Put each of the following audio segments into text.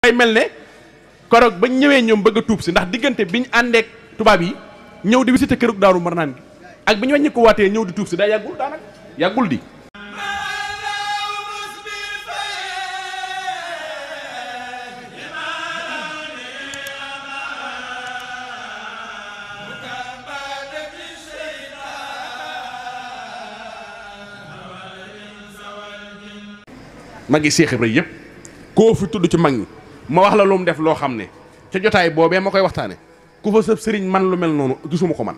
ay mel ne koroog bañ ñëwee ñoom bëgg a tuub si ndax diggante biñ àndeek tubaab yi ñëw di visité kërug Daaru Marnaan gi ak bi ñu wàññi ko waatee ñëw di tuub si daa yàggul daanaka yàggul di magi Seex Ibra yëpp koo fi tudd ci mag ñi ma wax la lu mu def loo xam ne ca jotaay boobee ma koy waxtaane ku fa sëb sëriñ man lu mel noonu gisuma ko man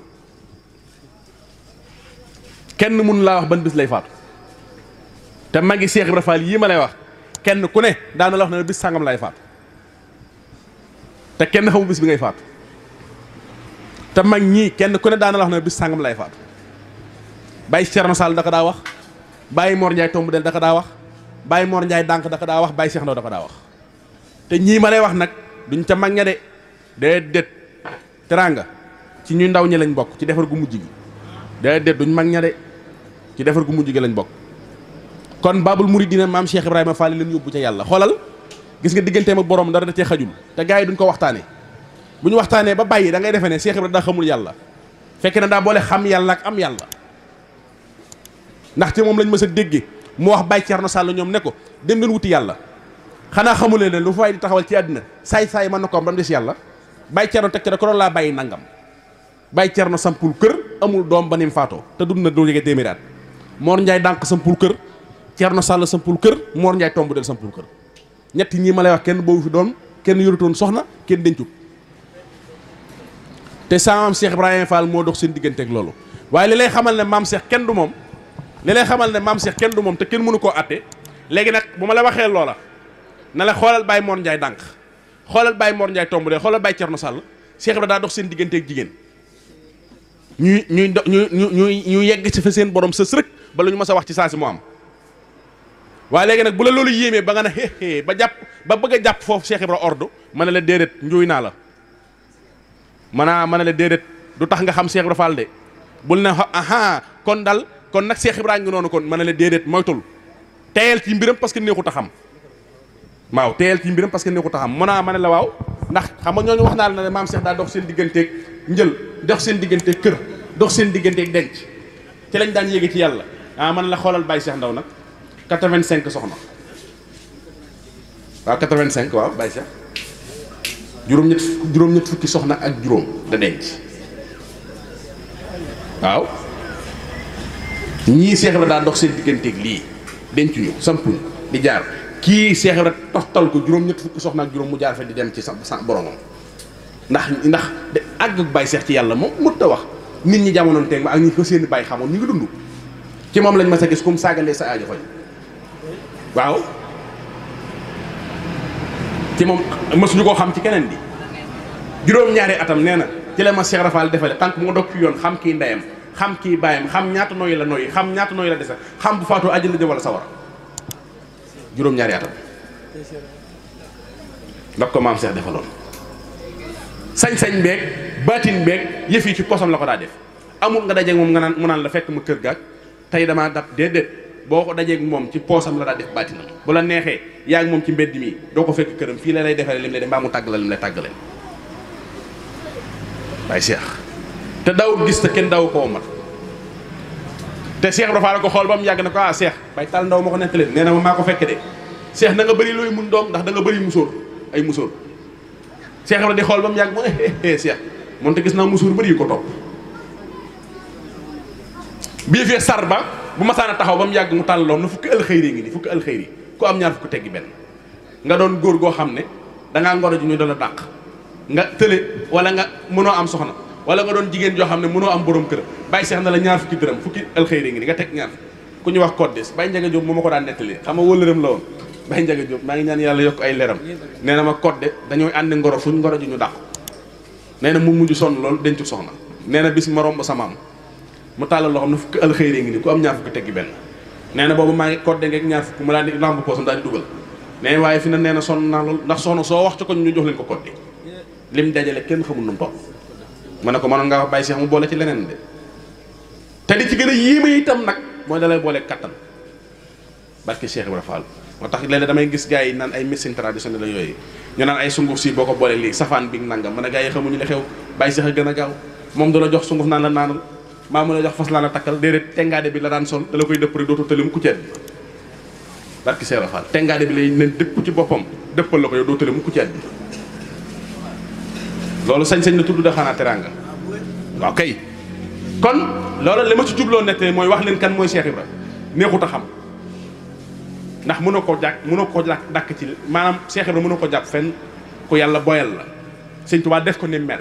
kenn mun laa wax ban bis lay faatu te magi Seex Ibra Faal yii ma lay wax kenn ku ne daana la wax ne bis sàngam lay faatu te kenn xamu bis bi ngay faatu te mag ñii kenn ku ne daana la wax ne bis sàngam lay faatu Baye Cerno Sall da ko daa wax Baye Mor Ndiaye tomb del da ko daa wax Baye Mor Ndiaye dànk da ko daa wax Baye Cheikh Ndaw da ko daa wax te ñii ma lay wax nag duñ ca mag ña de déedéet teraanga ci ñu ndaw ñi lañ bokk ci defar gu mujj gi déedéet duñ mag ña de ci defar gu mujj gi lañ bokk kon Babul Mouridina maam Cheikh Ibrahima Fall leen yóbbu ca yàlla xoolal gis nga digganteem ak borom dara da cee xajul te gars yi duñ ko waxtaanee bu ñu waxtaanee ba bàyyi da ngay defee ne Cheikh Ibrahima daa xamul yàlla fekk na daa boole xam yàlla ak am yàlla ndaxte moom lañ mës a déggee mu wax Baye Thierno Sall ñoom ne ko dem leen wuti yàlla xanaa xamulee ne lu fa waay di taxawal ci àddina saay-saay mën na ko am ba mu des yàlla Baye Thierno teg ca ko loolu laa bàyyi nangam Baye Thierno sampul kër amul doom ba ni mu faatoo te dund na doo jege téeméeri at Mor Ndiaye dànk sampul kër Thierno Sall sampul kër Mor Ndiaye tomb del sampul kër ñetti ñii ma lay wax kenn boobu fi doom kenn yorutoon soxna kenn dencut te sa maam Cheikh Ibrahima Fall moo dox seen digganteeg loolu waaye li lay xamal ne maam Cheikh kenn du moom li lay xamal ne maam Cheikh kenn du moom te kenn mënu koo atte léegi nag bu ma la waxee loola na la xoolal Baye Mor Ndiaye dànk xoolal Baye Mor Ndiaye tomb de xoolal Baye Thierno Sall Cheikh Ibrahima daa dox seen digganteeg jigéen ñu yegg ci fa seen borom sës rek ba lu ñu mës a wax ci saa si mu am waaye léegi nag bu la loolu yéemee ba nga ne xeexee ba jàpp ba bëgg a jàpp foofu Cheikh Ibrahima ordu ma ne la déedéet njuuy naa la ma ne la déedéet du tax nga xam Cheikh Ibrahima Fall de bul ne aha kon dal kon nag Cheikh Ibrahima ngi noonu kon ma ne la déedéet moytul teyel ci mbiram parce que neexut a xam waaw teyel ci mbiram parce que neexut a xam ma ne la waaw ndax xam nga ñooñu wax naa la ne maam Cheikh daa dox seen digganteeg njël dox seen digganteeg kër dox seen digganteeg denc ci lañ daan yéege ci yàlla ma ne la xoolal Baye Cheikh Ndaw nag 85 soxna waaw 85 waaw Baye Cheikh juróom-ñett fukki soxna ak juróom da denc waaw ñii Cheikh Ibra daa dox seen digganteeg lii dencuñu sampuñu di jaar kii Cheikh Ibra toxtal ko juróom-ñett fukki soxna ak juróom mu jaar fe di dem ci sa boromam ndax de àgg ak Baye Cheikh ci yàlla moom mut a wax nit ñi jamonoon teeg ma ak ñi ko seen Baye xamoon ñu ngi dund ci moom lañ ma sa gis comme saagalee sa aajo faj waaw ci moom mësuñu koo xam ci keneen bi juróom-ñaari atam nee na ci la ma Cheikh Rafal defale tànk mu dog ci yoon xam kii ndeyam xam kii bàyyam xam ñaata nooyi la nooyi xam ñaata nooyi la dese xam bu faatoo àjjana jëm wala sawara juróom-ñaari atam ndax ko maam Cheikh defaloon sañ-sañ beeg baatin beeg yëf yi ci posam la ko daa def amul nga dajeeg moom nga naan mu naan la fekk ma kër gaag tey damaa dab déedéet boo ko dajeeg moom ci poosam la daa def baatinam bu la neexee yaa ngi moom ci mbedd mi doo ko fekk këram fii la lay defee lim lay def mbaa mu tàgg la lim lay tàggalee Baye Cheikh te daawut gis te kenn daawu koo mat te Cheikh Ibra Fall ko xool ba mu yàgg na ko Cheikh Baye Tall Ndaw ma ko nettalee nee na ma maa ko fekke de Cheikh na nga bëri looy mun doom ndax da nga bëri musóor ay musóor Cheikh Ibra di xool ba mu yàgg mu Cheikh moom te gis naa musóor bëri yu ko topp bii fee sar ba bu masaana taxaw ba mu yàgg mu tàllaloon na fukki alxëyri ngi ni fukki alxëyri ku am ñaar fukki teggi benn nga doon góor goo xam ne dangaa ngoro ji ñu doon a dàq nga tële wala nga mënoo am soxna wala nga doon jigéen joo xam ne mënoo am borom kër Baye Cheikh na la ñaar fukki dërëm fukki alxëyri ngi ni nga teg ñaar ku ñu wax koddes Baye Ndiaga Diop moo ma ko daan nettali xam nga wëllëram la woon Baye Ndiaga Diop maa ngi ñaan yàlla yokk ay leram nee na ma kodde dañooy àndi ngoro fuñ ngoro ji ñu dàq nee na mu mujj sonn loolu dencu soxna nee na bis ma romb sa maam mu tàllal loo xam ne fukki alxëyri ngi ni ku am ñaar fukki teggi benn nee na boobu maa ngi kodde ngeeg ñaar fukki mu daal di lamb poosam daal di dugal nee waaye fi na nee na sonn naa loolu ndax soxna soo wax ci ko ñu jox leen ko kodde lim dajale kenn xamul nu mu toll ma ne ko mënoon ngaa wax Baye Cheikh mu boole ci leneen de te di ci gën a yéeme itam nag mooy dalay boole kattan barke Cheikh Ibrahima Fall moo tax léeg-léeg damay gis gars yi naan ay médecine traditionnelle la yooyu ñu naan ay sunguf si boo ko boolee lii safaan bi nangam mën a gaa yi xamuñu li xew bàyyi sax a gën a gaaw moom da la jox sunguf naan la naanal maa mën a jox fas naan la takkal déedéet tengaade bi la daan sol da la koy dëpp rek dootoo tëlim ku ceet bi barki Seera Fall tengaade bi lay leen dëpp ci boppam dëppal la ko yow doo tëlim ku ceet bi loolu sañ-sañ na tudd da xanaa teraanga waaw kay kon loolu li ma ci jubloo nettee mooy wax leen kan mooy Cheikh Ibra neexut a xam ndax mënoo koo jàkk mënoo koo dàkk ci maanaam Cheikh Ibra mënoo ko jàpp fenn ku yàlla boyal la sëñ Tuubaa def ko ni mel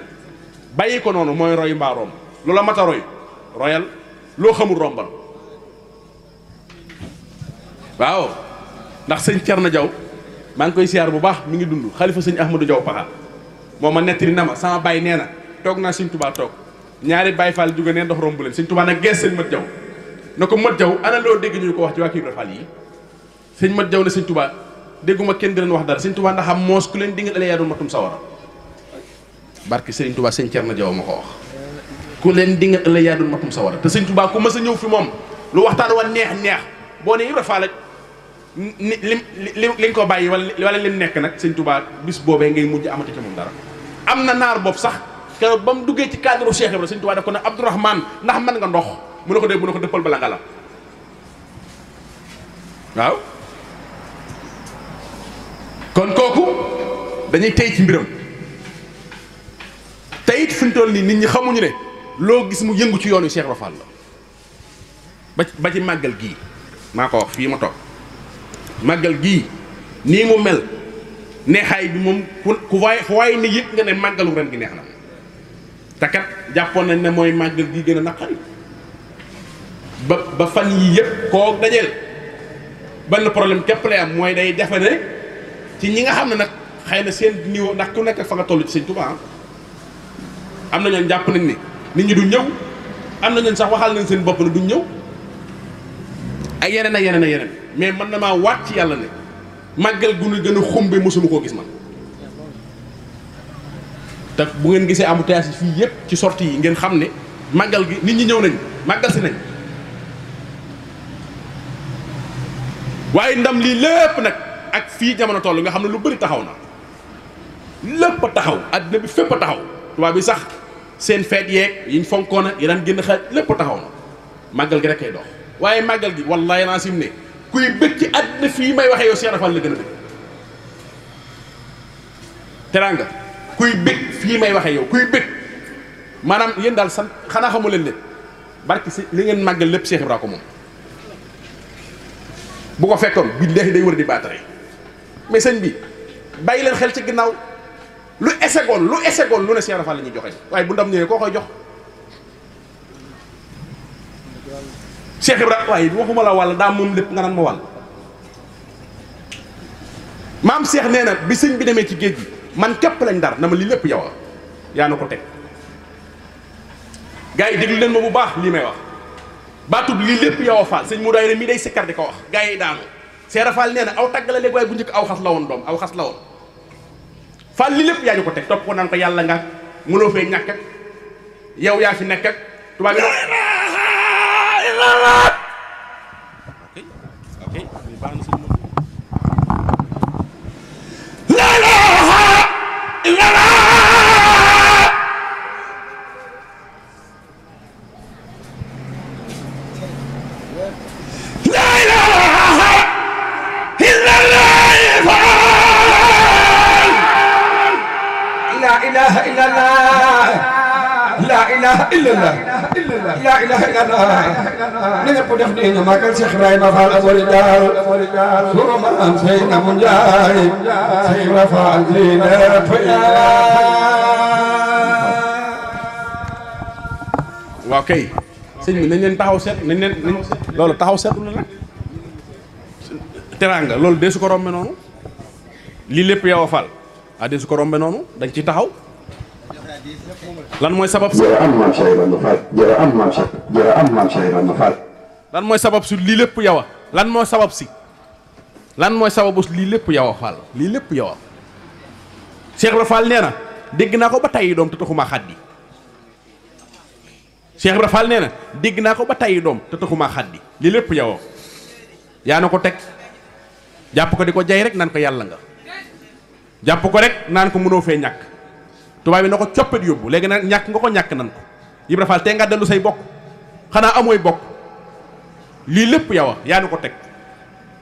bàyyi ko noonu mooy roy mbaaroom loola mat a roy royal loo xamul rombal waaw ndax sëñ Cerno Jaw maa ngi koy siyaar bu baax mi ngi dund xalifa sëñ Ahmadou Jaw Paxa moo ma nettali na ma sama baay nee na toog naa sëñ Tuubaa toog ñaari Baay Faal jóge neen dox romb leen sëñ Tuubaa nag gees sëñ Mat Jaw na ko Mat Jaw ana loo dégg ñu ko wax ci waa Ibra Fall yi sëñ Mat Jaw ne sëñ Tuubaa dégguma kenn di leen wax dara sëñ Tuubaa ndax am moos ku leen dingal ëllëg yaa doon matum sawara barke sëñ Tuubaa sëñ Cerno Jaw ma ko wax ku leen dingal ëllëg yaa doon matum sawara te sëñ Tuubaa ku mës a ñëw fi moom lu waxtaan wa neex neex boo ne Ibra Fall li ko bàyyi wala lim nekk nag sëñ Tuubaa bis boobee ngay mujj amati ci moom dara am na naar boobu sax keroog ba mu duggee ci cadre Cheikh Ibra sëñ Tuubaa def ko ne Abdourahmane ndax mën nga ndox mu ne ko dee bu ne ko dëppal bala nga la waaw kon kooku dañuy tey ci mbiram te it fi ñu toll nii nit ñi xamuñu ne loo gis mu yëngu ci yoonu Cheikh Ibra Fall la ba ci màggal gii maa ko wax fii ma toog màggal gii nii mu mel neexaay bi moom ku waaye ni yëg nga ne màggalu ren gi neex na te kat jàppoon nañ ne mooy màggal gii gën a naqari ba fan yii yëpp koo dajeel benn problème képp lay am mooy day defe ne ci ñi nga xam ne nag xëy na seen niveau ndax ku nekk fa nga toll ci sëñ Tuubaa am na ñoon jàpp nañ ne nit ñi duñ ñëw am na ñoon sax waxal nañ seen bopp ne duñ ñëw ak yeneen ak yeneen ak yeneen mais man na maa waat ci yàlla ne màggal gu ñu gën a xumbe mosuma koo gis man te bu ngeen gisee embouteillage yi fii yëpp ci sortie yi ngeen xam ne màggal gi nit ñi ñëw nañ màggal si nañ waaye ndam lii lépp nag ak fii jamono toll nga xam ne lu bëri taxaw na lépp a taxaw àddina bi fépp a taxaw tubaab bi sax seen feet yeeg yiñ fonkoona yi daan génn xel lépp a taxaw na màggal gi rek kay dox waaye màggal gi wallaahi naa sim ne kuy bëgg ci àddina fii may waxee yow Cheikh Ibra Fall la gën a bëgg teraanga kuy bëgg fii may waxee yow kuy bëgg maanaam yéen daal sant xanaa xamu leen ne barki si li ngeen màggal lépp Cheikh Ibra ko moom bu ko fekkoon billaahi day wër di baatare mais sëñ bi bàyyi leen xel ci ginnaaw lu esegoon lu ne Cheikh Ibra Fall la ñuy joxe waaye bu ndam ñëwee koo koy jox Cheikh Ibra waaye waxuma la wàll daa moom lépp nga naan ma wàll maam Cheikh nee na bi sëñ bi demee ci géej gi man képp lañ dar na ma lii lépp yow a yaa na ko teg gars yi déglu leen ma bu baax lii may wax baatub lii lépp yow a Fall sëñ mu daay mi day sikkar di ko wax gars yi daanu Cheikh Ibra Fall nee na aw tagg la léegi waaye bu njëkk aw xas la woon doom aw xas la woon Fall lii lépp yaa ñu ko teg topp ko naan ko yàlla nga mënoo fee ñàkk ak yow yaa fi nekk ak tubaab yi ok baax na sëñ la ilaha illallah la ilaha illallah la ilaha illallah la ilaha illallah la ilaha illallah ni nga ko def ni ñu magal Cheikh Ibrahima Fall amori daal sunu maam sey na mu njaay Cheikh Ibrahima Fall li na fay waaw kay sëñ bi nañ leen taxaw seet nañ leen loolu taxaw seetlu la nag teraanga loolu dee su ko rombe noonu lii lépp yow a Fall ah dee su ko rombe noonu dañ ci taxaw lan mooy sabab si jërë am maam Cheikh Ibrahima Fall jërë am maam Cheikh jërë am maam Cheikh Ibrahima Fall lan mooy sabab si lii lépp yow a lan mooy sabab si lan mooy sababu lii lépp yow a Fall lii lépp yow a Cheikh Ibrahima Fall nee na dégg naa ko ba tayyi doom te taxumaa xaddi Cheikh Ibrahima Fall nee na dégg naa ko ba tayyi doom te taxumaa xaddi lii lépp yow a yaa na ko teg jàpp ko di ko jay rek nan ko yàlla nga jàpp ko rek naan ko mënoo fee ñàkk tubaab bi na ko coppet yóbbu léegi nag ñàkk nga ko ñàkk nan ko Ibra Fall tey nga dellu say bokk xanaa amooy bokk lii lépp yow a yaa ni ko teg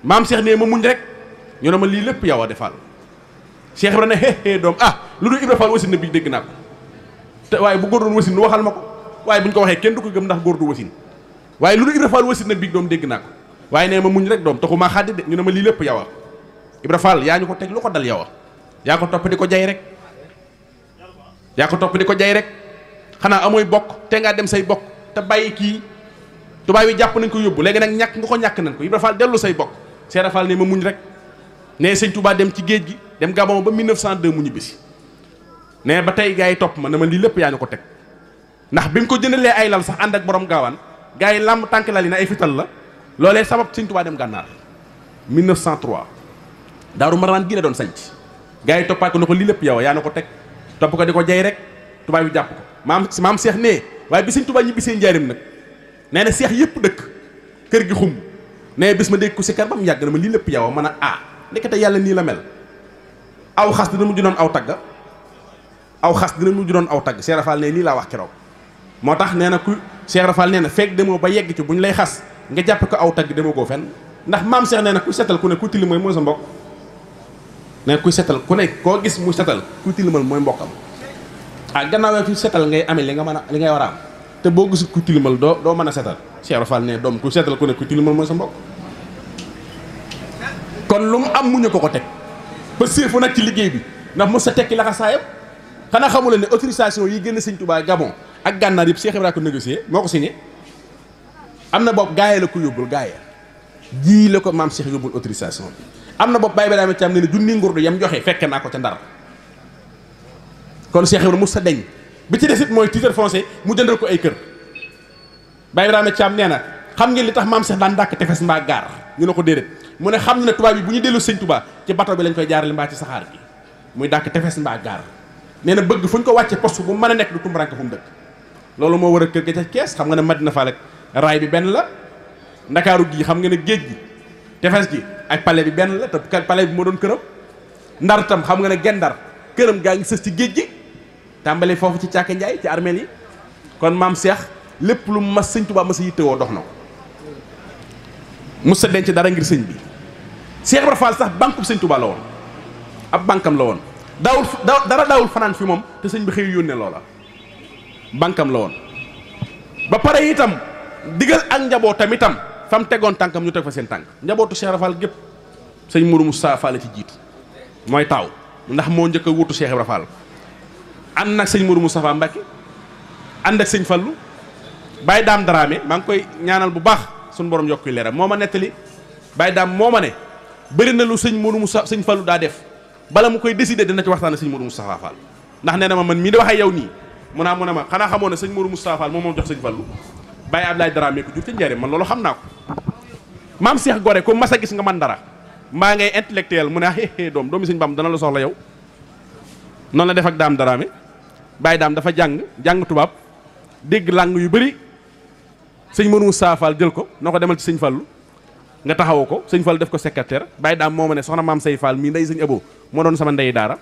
maam Cheikh ne ma muñ rek ñu ne ma lii lépp yow a defal Cheikh Ibra ne xeexee doom lu dul Ibra Fall wasin na bi dégg naa ko te waaye bu góor doon wasin nu waxal ma ko waaye bu ñu ko waxee kenn du ko gëm ndax góor du wasin waaye lu dul Ibra Fall wasin na bi doom dégg naa ko waaye nee ma muñ rek doom taxu maa xaddi de ñu ne ma lii lépp yow a Ibra Fall yaa ñu ko teg lu ko dal yow a yaa ko topp di ko jay rek yaa ko topp di ko jay rek xanaa amooy bokk te ngaa dem say bokk te bàyyi kii tubaab yi jàpp nañ ko yóbbu léegi nag ñàkk nga ko ñàkk nañ ko Ibra Fall dellu say bokk Cheikh Fall ne ma muñ rek ne sëñ Touba dem ci géej gi dem Gabon ba 1902 mu ñibbisi ne ba tey gars yi topp ma ne ma lii lépp yaa ñu ko teg ndax bi mu ko jëndalee ay lal sax ànd ak borom gaawaan gars yi làmb tànk lal yi na ay fital la loolee sabab sëñ Touba dem gànnaar 1903 daaru marnaan gi la doon sanc gars yi toppaat ko ne ko lii lépp yow yaa na ko teg topp ko di ko jay rek tubaab yi jàpp ko maam Cheikh ne waaye bi sëñ Touba ñibbisee njaarim nag nee na seex yëpp dëkk kër gi xumb nee bis ma dégg ko si kar ba mu yàgg na ma lii lépp yow mën a ndekete yàlla nii la mel aw xas dina mujj doon aw tagg aw xas dina mujj doon aw tagg Cheikh Rafal ne lii laa wax keroog moo tax nee na ku Cheikh Rafal nee na fekk demoo ba yegg ci bu ñu lay xas nga jàpp ko aw tagg demoo koo fenn ndax maam Cheikh nee na ku setal ku ne ku tilimal mooy sa mbokk nee kuy setal ku ne koo gis mu setal ku tilimal mooy mbokkam gannaaw fi setal ngay amee li ngay war a am te boo gisul ku tilimal doo mën a setal Cheikh Rafal ne doom ku setal ku ne ku tilimal mooy sa mbokk kon lu mu am muñu ko teg ba séefu nag ci liggéey bi ndax mos sa tekki laxa saayam xanaa xamula ne autorisation yi génn sëñ Touba Gabon ak gànnaar yëpp Cheikh Ibrahima ko négocié moo ko signé am na bopp gaayee la ko yóbbul gaayee jii la ko maam Cheikh yóbbul autorisation bi am na bopp Baye Ibrahima Thiam ne ne junni ngurdu yam joxe fekke naa ko ca Ndar kon Cheikh Ibrahima mos sa deñ bi ci desit mooy titre foncier mu jëndal ko ay kër Baye Ibrahima Thiam nee na xam ngeen li tax maam Cheikh daan dàkk tefes mbaa gaar ñu ne ko déedéet mu ne xam ne tubaab bi bu ñu dellu sëñ Touba ci bateau bi lañ koy jaarale mbaa ci saxaar gi muy dàkk tefes mbaa gaar nee na bëgg fu ñu ko wàcce poste bu mën a nekk du tumbaranke fu mu dëkk loolu moo war a kër ga ca Kees xam nga ne Madina Fall ak raay bi benn la Ndakaaru gii xam nga ne géej gi tefes gi ak palais bi benn la te palais bi moo doon këram Ndar tam xam nga ne Gendar këram gaa ngi sës ci géej gi tàmbale foofu ci Caaka Njaay ci armeel yi kon maam Cheikh lépp lu mas sëñ Touba mas a yittewoo dox na ko mus sa denc dara ngir sëñ bi Cheikh Ibra Fall sax banque bu sëñ Touba la woon ab bankam la woon daawul fanaan fi moom te sëñ bi xëy yónnee loola bankam la woon ba pare itam digal ak njabootam itam fa mu tegoon tànkam ñu teg fa seen tànk njabootu Cheikh Ibra Fall gépp sëñ Mourou Moussa Fall la ci jiitu mooy taaw ndax moo njëkk a wutu Cheikh Ibra Fall ànd nag sëñ Mourou Moustapha Mbacke ànd ak sëñ Fallu Baye Daam Dramé maa ngi koy ñaanal bu baax suñu borom yokkuy leeram moo ma nettali Baye Daam moo ma ne bëri na lu sëñ Mourou Moussa sëñ Fallu daa def bala mu koy décider dina ci waxtaan sëñ Mourou Moustapha Fall ndax nee na ma man mii di wax ak yow nii mu ne ma xanaa xamoon ne sëñ Mourou Moustapha Fall moom jox sëñ Fallu Baye Ablaye Dramé ko jur ca njëriñ man loolu xam naa ko maam Cheikh Gore ko mas a gis nga man dara mbaa ngay intellectuel mu ne doomi sëñ Bam dana la soxla yow noonu la def ak Daam Dramé Baye Daam dafa jàng tubaab dégg langue yu bëri sëñ Mourou Moustapha Fall jël ko noo ko demal ci sëñ Fallu nga taxawoo ko sëñ Fallu def ko secrétaire Baye Daam moo ma ne soxna maam say Fall mii nday sëñ Abo moo doon sama ndey daara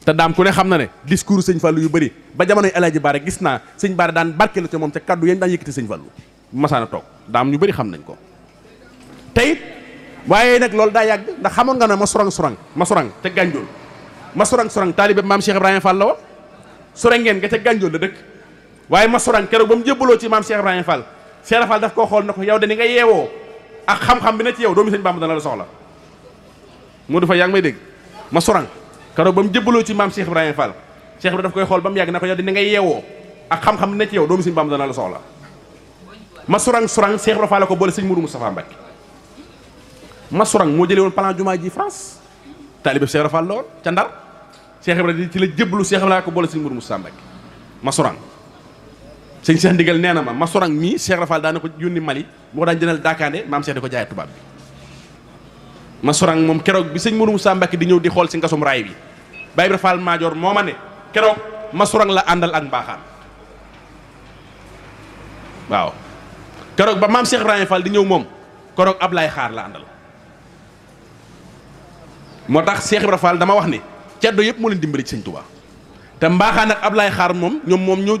te daam ku ne xam na ne discours sëñ Fallu yu bëri ba jamonoy El Hadji Baare gis naa sëñ Baare daan barkeelu ca moom ca kaddu yéen daan yëkkati sëñ Fallu bu masaana toog daam ñu bëri xam nañ ko te it waaye nag loolu daa yàgg ndax xamoon nga ne ma surang te gànjool ma surang taalibe maam Cheikh Ibrahima Fall la woon surang ngeen nga ca gànjool la dëkk waaye ma surang keroog ba mu jébbaloo ci maam Cheikh Ibrahima Fall Cheikh Fall daf koo xool na ko yow de ni nga yeewoo ak xam-xam bi na ci yow doomi sëñ Bamba dana la soxla moo dafa yaa ngi may dégg ma surang keroog ba mu jébbaloo ci maam Cheikh Ibrahima Fall Cheikh Ibrahima daf koy xool ba mu yàgg na ko yow de ni nga yeewoo ak xam-xam bi na ci yow doomi sëñ Bamba dana la soxla ma surang Cheikh Ibrahima Fall la ko boole sëñ Mourou Moustapha Mbacke ma surang moo jëlee woon plan jumaa ji France taalibe Cheikh Ibrahima Fall la woon ca Ndar Cheikh Ibrahima ci la jébbalu Cheikh Ibrahima ko boole sëñ Mourou Moustapha Mbacke ma surang sëñ Cheikh ndigal nee na ma surang mii Cheikh Ibrahima Fall daana ko yónni Mali moo ko daan jëndal daakaande maam Cheikh di ko jaay tubaab bi ma surang moom keroog bi sëñ Mourou Moustapha Mbacke di ñëw di xool si ngasum raay bi Baye Ibrahima Fall Maajoor moo ma ne keroog ma surang la àndal ak mbaaxaan waaw keroog ba maam Cheikh Ibrahima Fall di ñëw moom keroog Ablaye Xaar la àndal moo tax Cheikh Ibra Fall dama wax ni ceddo yëpp moo leen dimbali ci sëñ Touba te mbaaxaan ak Ablaye Xaar moom moom ñoo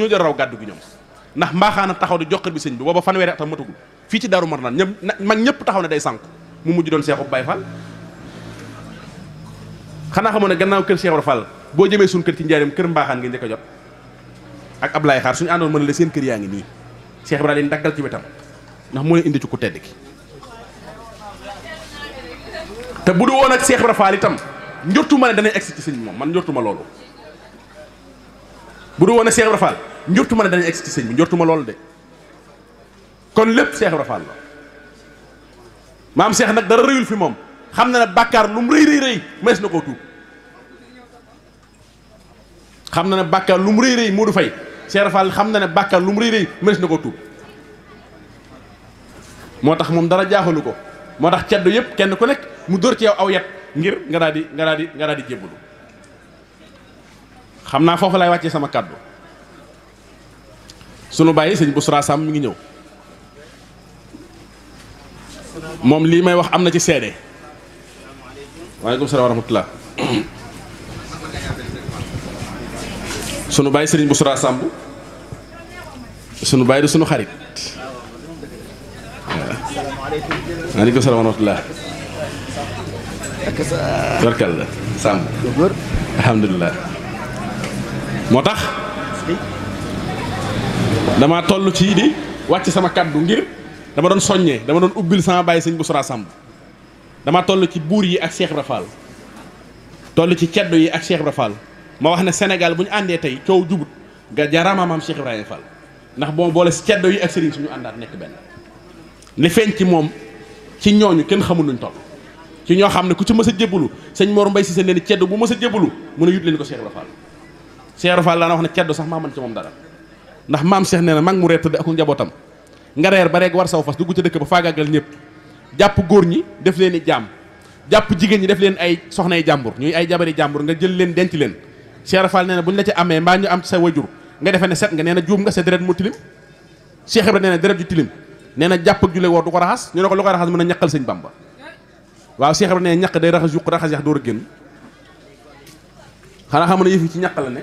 jël raw gàddu gi ñoom ndax mbaaxaan taxaw di joxar bi sëñ bi booba fanweeri atam matagul fii ci Daaru Marnaan mag ñëpp taxaw ne day sànku mu mujj doon Cheikh Baye Fall xanaa xamoon ne gannaaw kër Cheikh Ibra Fall boo jëmee suñu kër ci njaareem kër mbaaxaan nga njëkk a jot ak Ablaye Xaar suñu àndoon mën la seen kër yaa ngi nii Cheikh Ibra leen daggal ci wetam ndax moo leen indi ci ku tedd ki te bu du woon ak Cheikh Ibra Fall itam njortuma ne danañ egsi ci sëñ bi moom man njortuma loolu bu du woon ak Cheikh Ibra Fall njortuma ne danañ egsi ci sëñ bi njortuma loolu de kon lépp Cheikh Ibra Fall la maam Cheikh nag dara rëyul fi moom xam na ne bàkkaar lu mu rëy mees na koo tuub xam na ne bàkkaar lu mu rëy Modou Faye Cheikh Ibra Fall xam na ne bàkkaar lu mu rëy mees na koo tuub moo tax moom dara jaaxalu ko moo tax ceddo yëpp kenn ku nekk mu dóor ci yow aw yet ngir nga daal di jébbalu xam naa foofu lay wàccee sama kàddu sunu bàyyi sëñ Bousra Sam mi ngi ñëw moom lii may wax am na ci seede waaleykum salaam wa rahmatullah sunu bàyyi sëriñ Bousra Samb sunu bàyyi du sunu xarit waaleykum salaam wa rahmatullah barkalla Samb alhamdulilah moo tax dama toll ci di wàcc sama kaddu ngir dama doon soññee dama doon ubbil sama bàyyi sëñ Bousra Samb dama toll ci buur yi ak Cheikh Ibra Fall toll ci ceddo yi ak Cheikh Ibra Fall ma wax ne Sénégal bu ñu àndee tey coow jubut nga jaaraama maam Cheikh Ibrahima Fall ndax boo boole si ceddo yi ak sëriñ suñu àndaat nekk benn li feeñ ci moom ci ñooñu kenn xamul nuñ toll ci ñoo xam ne ku ci mës a jébbalu sëñ Mor Mbay si seen leen ceddo bu mës a jébbalu mën a yut leen ko Cheikh Ibra Fall Cheikh Ibra Fall daana wax ne ceddo sax maa mën ci moom dara ndax maam Cheikh nee na mag mu reer tëdd ak njabootam nga reer ba rek war saw fas dugg ca dëkk ba faagaagal ñëpp jàpp góor ñi def leen i jaam jàpp jigéen ñi def leen ay soxnay jàmbur ñuy ay jabari jàmbur nga jël leen denc leen Cheikh Ibra Fall nee na bu ñu la ci amee mbaa ñu am ci sa wajur nga defee ne set nga nee na juum nga sa deret mu tilim Cheikh Ibra nee na deret ju tilim nee na jàpp ak julle woor du ko raxas ñu ne ko lu ko raxas mën a ñaqal sëñ Bamba waaw Cheikh Ibra nee na ñaq day raxas yuq raxas yax door a génn xanaa xam ne yëf yi ci ñaq la ne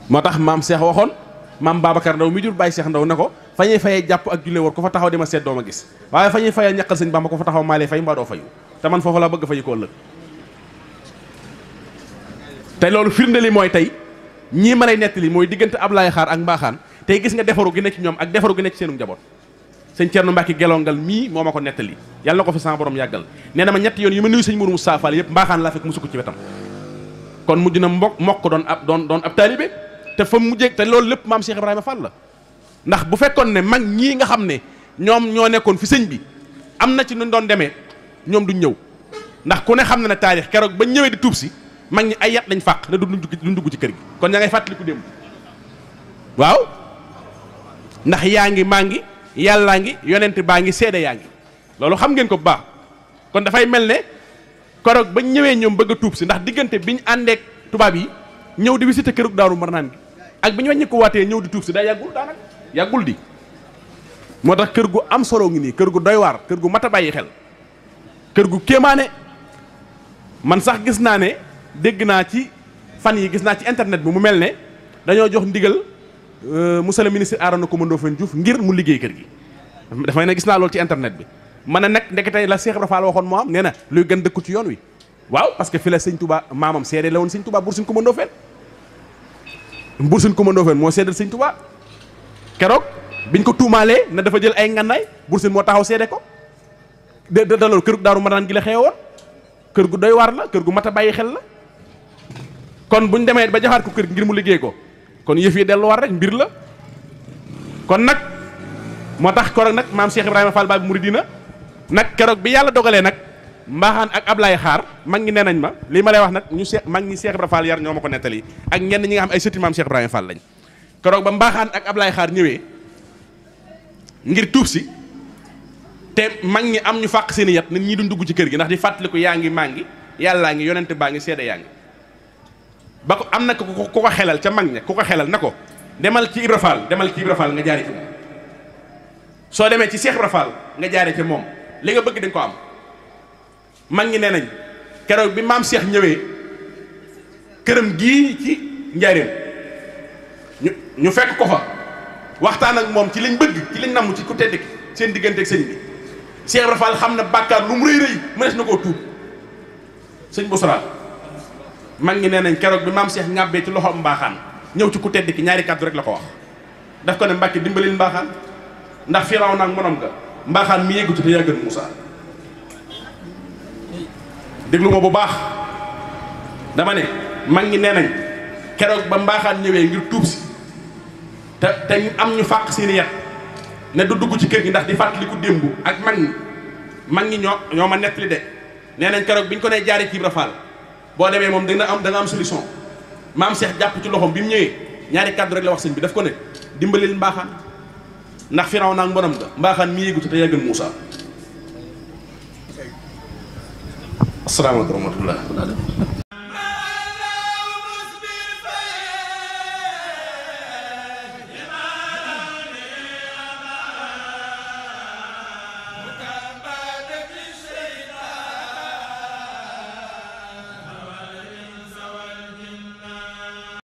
moo tax maam Cheikh waxoon maam Babacar Ndaw mi jur bàyyi Cheikh Ndaw ne ko fa ñuy fayee jàpp ak julle woor ku fa taxaw di ma seet doo ma gis waaye fa ñuy fayee ñaqal sëñ Bamba ku fa taxaw maa lay fay mbaa doo fayu te man foofu laa bëgg fayi ko ëllëg te loolu firnde li mooy tey ñii ma lay nettali mooy diggante Ablaye Xaar ak Mbaaxaan tey gis nga defaru gi nekk ci ñoom ak defaru gi nekk ci seenu njaboot sëñ Thierno Mbacke gelongal mii moo ma ko nettali yàlla na ko fi sama borom yàggal nee na ma ñetti yoon yi ma nuyu sëñ Mourou Moussa Fall yëpp Mbaaxaan laa fekk musu ko ci wetam kon mujj na mokk doon ab taalibe te fa mujjee te loolu lépp maam Cheikh Ibrahima Fall la ndax bu fekkoon ne mag ñii nga xam ne ñoom ñoo nekkoon fi sëñ bi am na ci nuñ doon demee ñoom duñ ñëw ndax ku ne xam na ne taarix keroog ba ñëwee di tuub si mag ñi ay yat lañ fàq ne duñ dugg ci kër gi kon ña ngay fàttaliku démb waaw ndax yaa ngi maa ngi yàllaa ngi yonent baa ngi seede yaa ngi loolu xam ngeen ko bu baax kon dafay mel ne keroog ba ñëwee ñoom bëgg a tuub si ndax diggante biñ àndeek tubaab yi ñëw di visité kërug Daaru Marnaan gi ak bi ñu wàññi ko waatee ñëw di tuub si daa yàggul daanaka yàggul di moo tax kër gu am solo ngi nii kër gu doy waar kër gu mat a bàyyi xel kër gu kéemaane man sax gis naa ne dégg naa ci fan yi gis naa ci internet bi mu mel ne dañoo jox ndigal monsieur le ministre Arona Coumba Ndoffène Diouf ngir mu liggéey kër gi dafay ne gis naa loolu ci internet bi man a nag ndeketey la Cheikh Ibra Fall waxoon moo am nee na luy gën dëkku ci yoon wi waaw parce que fi la sëñ Touba maamam seede la woon sëñ Touba Buur Sine Coumba Ndoffène Buur Sine Coumba Ndoffène moo seedal sëñ Touba keroog biñ ko tuumaalee ne dafa jël ay ngannaay Buur Sine moo taxaw seede ko de loolu kër gu Daaru Marnaan gi la xewoon kër gu doy waar la kër gu mat a bàyyi xel la kon buñ demee ba joxaat ko kër ngir mu liggéey ko kon yëf yi delluwaat rek mbir la kon nag moo tax keroog nag maam Cheikh Ibrahima Fall Babi Mouridina nag keroog bi yàlla dogalee nag Mbaaxaan ak Ablaye Xaar mag ngi nee nañ ma lii ma lay wax nag ñu mag ñi Cheikh Ibrahima Fall yar ñoo ma ko nettali ak ñenn ñi nga xam ay sëti maam Cheikh Ibrahima Fall lañ keroog ba Mbaaxaan ak Ablaye Xaar ñëwee ngir tuub si te mag ñi am ñu fàq seen i yat nit ñi duñ dugg ci kër gi ndax di fàttaliku yaa ngi maa ngi yàllaa ngi yonente baa ngi seede yaa ngi ba ko am na ku ko xelal ca mag ña ku ko xelal na ko demal ci Ibra Fall nga jaare ci moom soo demee ci Cheikh Ibra Fall nga jaare ci moom li nga bëgg dañ ko am mag ñi nee nañ keroog bi maam Cheikh ñëwee këram gii ci njaareem ñu fekk ko fa waxtaan ak moom ci liñ bëgg ci liñ namm ci ku tedd ki seen diggante ak sëñ bi Cheikh Ibra Fall xam ne bàkkaar lu mu rëy rëy mënees na koo tuub sëñ Boussra mag ñi nee nañ keroog bi maam Cheikh ŋàbbee ci loxo mbaaxaan ñëw ci ku tedd ki ñaari kàddu rek la ko wax daf ko ne Mbàkke dimbalil mbaaxaan ndax firaw naag monom ga mbaaxaan mi yeggu ci te yàggal Moussa déglu ma bu baax dama ne mag ñi nee nañ keroog ba mbaaxaan ñëwee ngir tuub si te am ñu fàq seeni yat ne du dugg ci kër gi ndax di fàttaliku démb ak mag ñi ñoo ma nettali de nee nañ keroog bi ñu ko nee jaari ci Ibra Fall boo demee moom da nga am solution maam Cheikh jàpp ci loxoom bi mu ñëwee ñaari kàddu rek la wax sëñ bi daf ko ne dimbalil mbaaxaan ndax firaw naag mbonam ga mbaaxaan mi yéegu te yàggal Moussa asalaamaaleykum wa rahmatullah